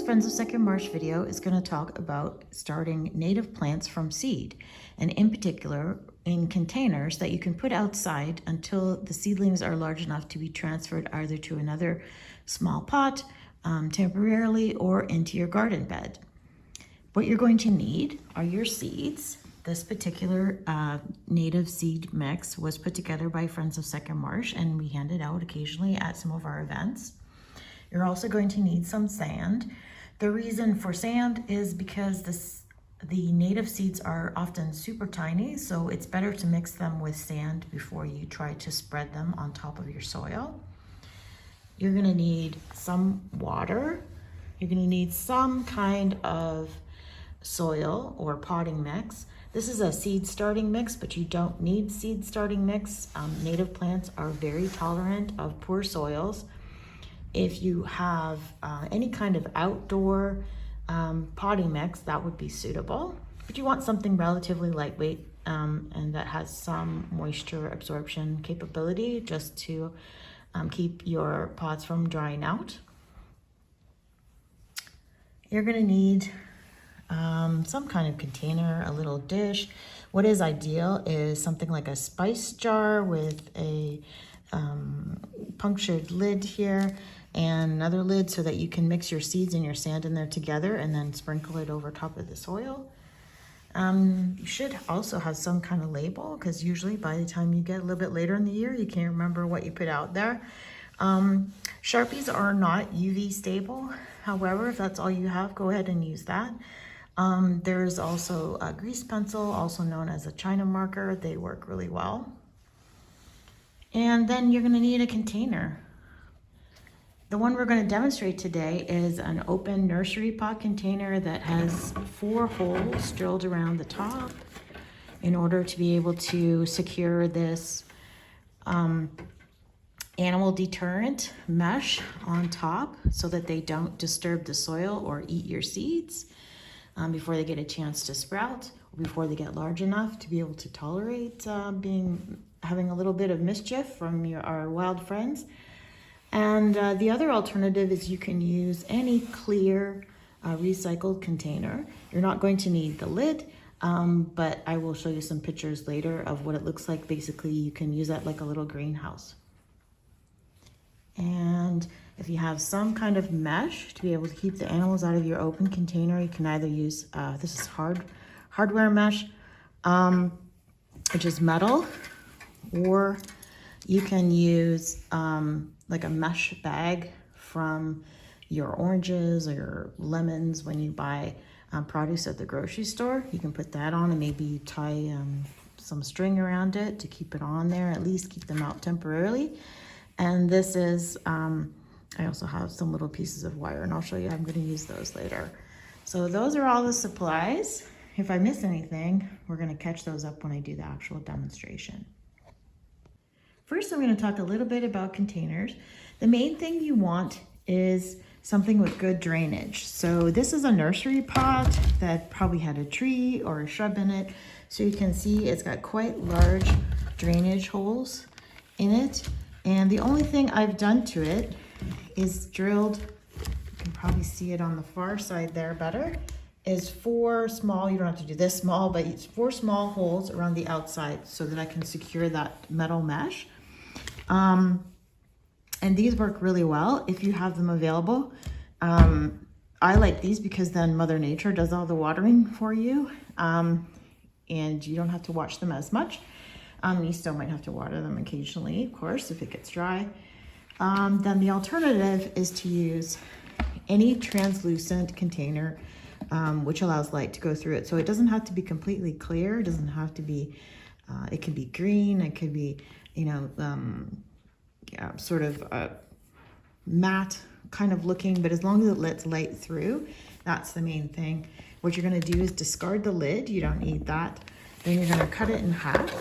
Friends of Second Marsh video is going to talk about starting native plants from seed, and in particular in containers that you can put outside until the seedlings are large enough to be transferred either to another small pot temporarily or into your garden bed. What you're going to need are your seeds. This particular native seed mix was put together by Friends of Second Marsh, and we hand it out occasionally at some of our events. You're also going to need some sand. The reason for sand is because the native seeds are often super tiny, so it's better to mix them with sand before you try to spread them on top of your soil. You're gonna need some water. You're gonna need some kind of soil or potting mix. This is a seed starting mix, but you don't need seed starting mix. Native plants are very tolerant of poor soils. If you have any kind of outdoor potting mix, that would be suitable. But you want something relatively lightweight and that has some moisture absorption capability, just to keep your pots from drying out. You're gonna need some kind of container, a little dish. What is ideal is something like a spice jar with a punctured lid here and another lid so that you can mix your seeds and your sand in there together and then sprinkle it over top of the soil. You should also have some kind of label, because usually by the time you get a little bit later in the year, you can't remember what you put out there. Sharpies are not UV stable. However, if that's all you have, go ahead and use that. There's also a grease pencil, also known as a China marker. They work really well. And then you're gonna need a container. The one we're going to demonstrate today is an open nursery pot container that has 4 holes drilled around the top in order to be able to secure this animal deterrent mesh on top so that they don't disturb the soil or eat your seeds before they get a chance to sprout, or before they get large enough to be able to tolerate having a little bit of mischief from our wild friends. And the other alternative is you can use any clear recycled container. You're not going to need the lid, but I will show you some pictures later of what it looks like. Basically, you can use that like a little greenhouse. And if you have some kind of mesh to be able to keep the animals out of your open container, you can either use, this is hardware mesh, which is metal, or you can use like a mesh bag from your oranges or your lemons when you buy produce at the grocery store. You can put that on and maybe tie some string around it to keep it on there, at least keep them out temporarily. And this is, I also have some little pieces of wire, and I'll show you how I'm going to use those later. So those are all the supplies. If I miss anything, we're going to catch those up when I do the actual demonstration. First, I'm going to talk a little bit about containers. The main thing you want is something with good drainage. So this is a nursery pot that probably had a tree or a shrub in it. So you can see it's got quite large drainage holes in it. And the only thing I've done to it is drilled, you can probably see it on the far side there better, is 4 small, you don't have to do this small, but it's 4 small holes around the outside so that I can secure that metal mesh. And these work really well if you have them available. I like these because then Mother Nature does all the watering for you, and you don't have to watch them as much. You still might have to water them occasionally, of course, if it gets dry. Then the alternative is to use any translucent container, which allows light to go through it. So it doesn't have to be completely clear. It doesn't have to be, it can be green. It could be, sort of matte kind of looking, but as long as it lets light through, that's the main thing. What you're going to do is discard the lid. You don't need that. Then you're going to cut it in half,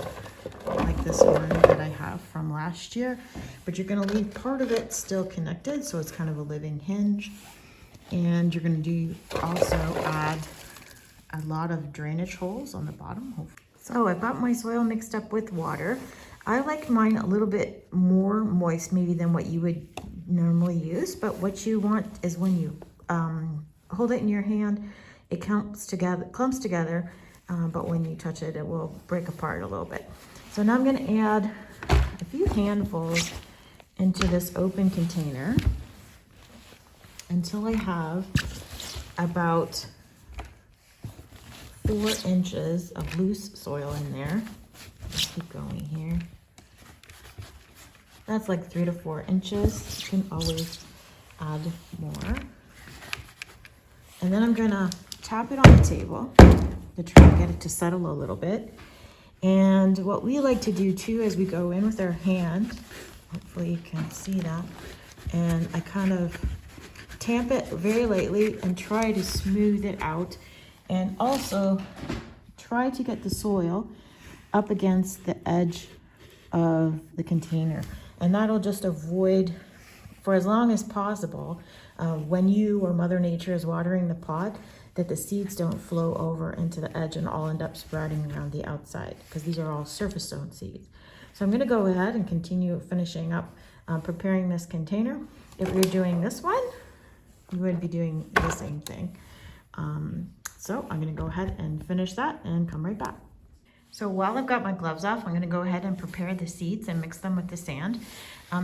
like this one that I have from last year, but you're going to leave part of it still connected, so it's kind of a living hinge. And you're going to also add a lot of drainage holes on the bottom. So I've got my soil mixed up with water. I like mine a little bit more moist maybe than what you would normally use, but what you want is when you hold it in your hand, it clumps together, but when you touch it, it will break apart a little bit. So now I'm gonna add a few handfuls into this open container until I have about 4 inches of loose soil in there. Let's keep going here. That's like 3 to 4 inches. You can always add more. And then I'm gonna tap it on the table to try and get it to settle a little bit. And what we like to do too is we go in with our hand, hopefully you can see that, and I kind of tamp it very lightly and try to smooth it out, and also try to get the soil up against the edge of the container, and that'll just avoid, for as long as possible, when you or Mother Nature is watering the pot, that the seeds don't flow over into the edge and all end up sprouting around the outside, because these are all surface sown seeds. So I'm gonna go ahead and continue finishing up preparing this container. If you're doing this one, you would be doing the same thing. So I'm gonna go ahead and finish that and come right back. So while I've got my gloves off, I'm gonna go ahead and prepare the seeds and mix them with the sand.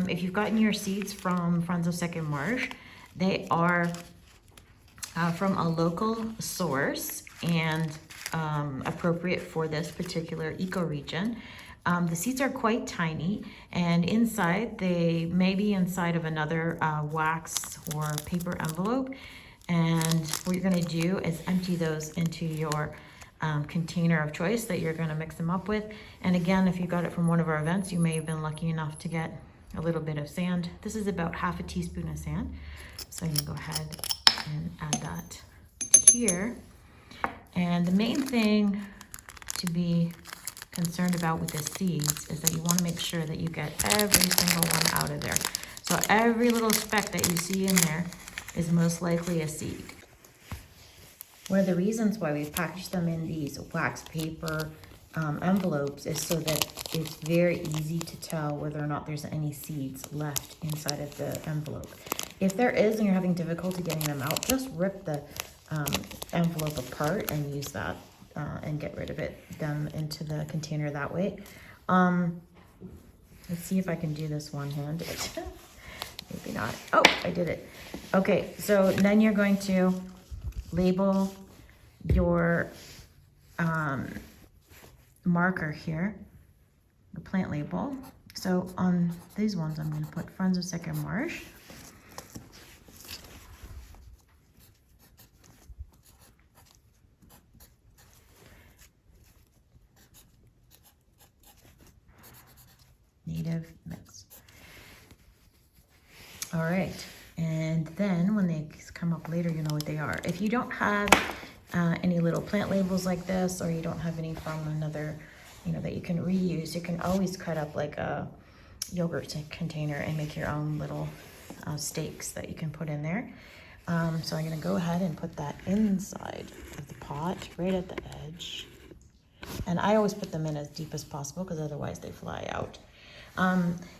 If you've gotten your seeds from Friends of Second Marsh, they are from a local source and appropriate for this particular ecoregion. The seeds are quite tiny, and inside, they may be inside of another wax or paper envelope. And what you're gonna do is empty those into your container of choice that you're gonna mix them up with. And again, if you got it from one of our events, you may have been lucky enough to get a little bit of sand. This is about half a teaspoon of sand. So you can go ahead and add that here. And the main thing to be concerned about with the seeds is that you want to make sure that you get every single one out of there. So every little speck that you see in there is most likely a seed. One of the reasons why we've packaged them in these wax paper envelopes is so that it's very easy to tell whether or not there's any seeds left inside of the envelope. If there is and you're having difficulty getting them out, just rip the envelope apart and use that and get rid of them into the container that way. Let's see if I can do this one-handed. Maybe not. Oh, I did it. Okay, so then you're going to label your marker here, the plant label. So on these ones, I'm going to put Friends of Second Marsh. Native mix. All right, and then when they come up later, you know what they are. If you don't have any little plant labels like this, or you don't have any from another, that you can reuse, you can always cut up like a yogurt container and make your own little stakes that you can put in there. So I'm gonna go ahead and put that inside of the pot, right at the edge. And I always put them in as deep as possible because otherwise they fly out.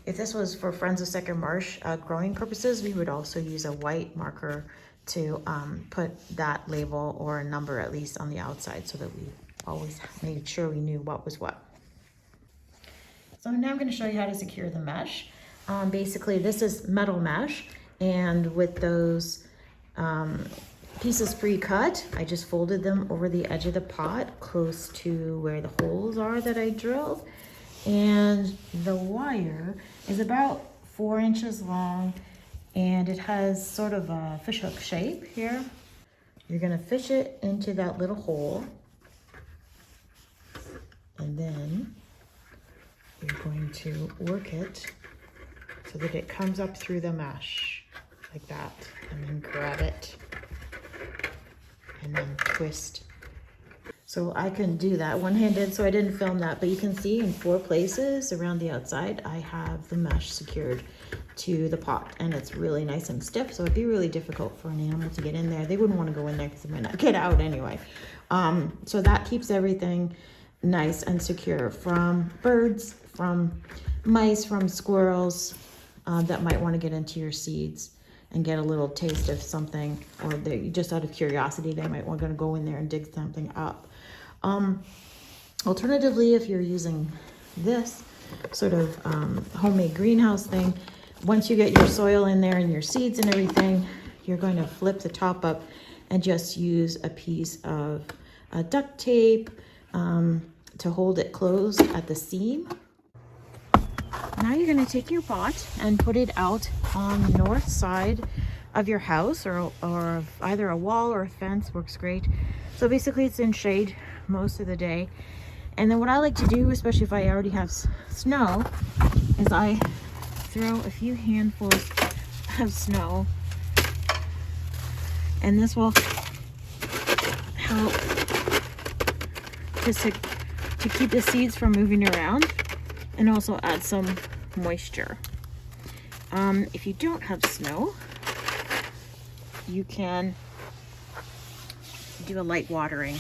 If this was for Friends of Second Marsh growing purposes, we would also use a white marker to put that label or a number at least on the outside so that we always made sure we knew what was what. So now I'm going to show you how to secure the mesh. Basically, this is metal mesh, and with those pieces pre-cut, I just folded them over the edge of the pot close to where the holes are that I drilled. And the wire is about 4 inches long, and it has sort of a fishhook shape here. You're gonna fish it into that little hole, and then you're going to work it so that it comes up through the mesh like that, and then grab it and then twist. So I can do that one-handed, so I didn't film that, but you can see in 4 places around the outside, I have the mesh secured to the pot, and it's really nice and stiff, so it'd be really difficult for an animal to get in there. They wouldn't want to go in there because they might not get out anyway. So that keeps everything nice and secure from birds, from mice, from squirrels that might want to get into your seeds. and get a little taste of something, or they just out of curiosity, they might want to go in there and dig something up. Alternatively, if you're using this sort of homemade greenhouse thing, once you get your soil in there and your seeds and everything, you're going to flip the top up and just use a piece of duct tape to hold it closed at the seam. Now you're going to take your pot and put it out on the north side of your house, or either a wall or a fence works great. So basically it's in shade most of the day. And then what I like to do, especially if I already have snow, is I throw a few handfuls of snow, and this will help just to keep the seeds from moving around, and also add some moisture. If you don't have snow, you can do a light watering,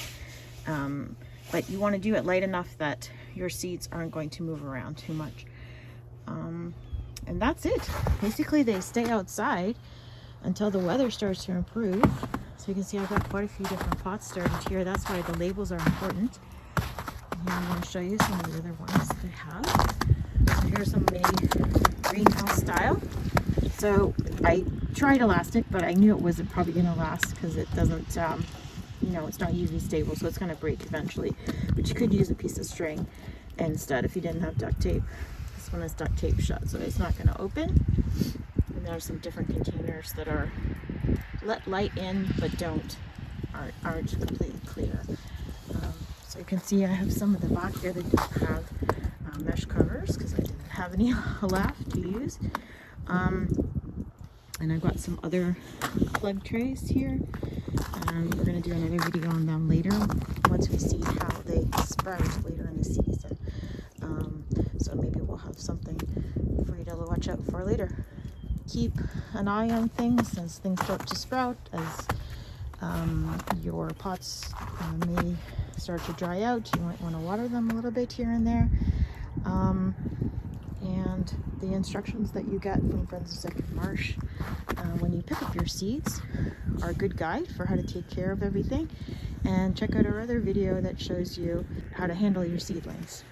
but you want to do it light enough that your seeds aren't going to move around too much. And that's it. Basically, they stay outside until the weather starts to improve. So you can see I've got quite a few different pots started here. That's why the labels are important. And I'm going to show you some of the other ones that I have. So here's some made greenhouse style. So I tried elastic, but I knew it wasn't probably going to last because it doesn't, you know, it's not UV stable, so it's going to break eventually. But you could use a piece of string instead if you didn't have duct tape. This one is duct tape shut, so it's not going to open. And there are some different containers that are let light in but aren't completely clear. So you can see I have some of the back here that don't have mesh covers because I didn't have any left to use. And I've got some other plug trays here. We're going to do another video on them later once we see how they sprout later in the season. So maybe we'll have something for you to watch out for later. Keep an eye on things as things start to sprout, as your pots may start to dry out. You might want to water them a little bit here and there. And the instructions that you get from Friends of Sacred Marsh when you pick up your seeds are a good guide for how to take care of everything. And check out our other video that shows you how to handle your seedlings.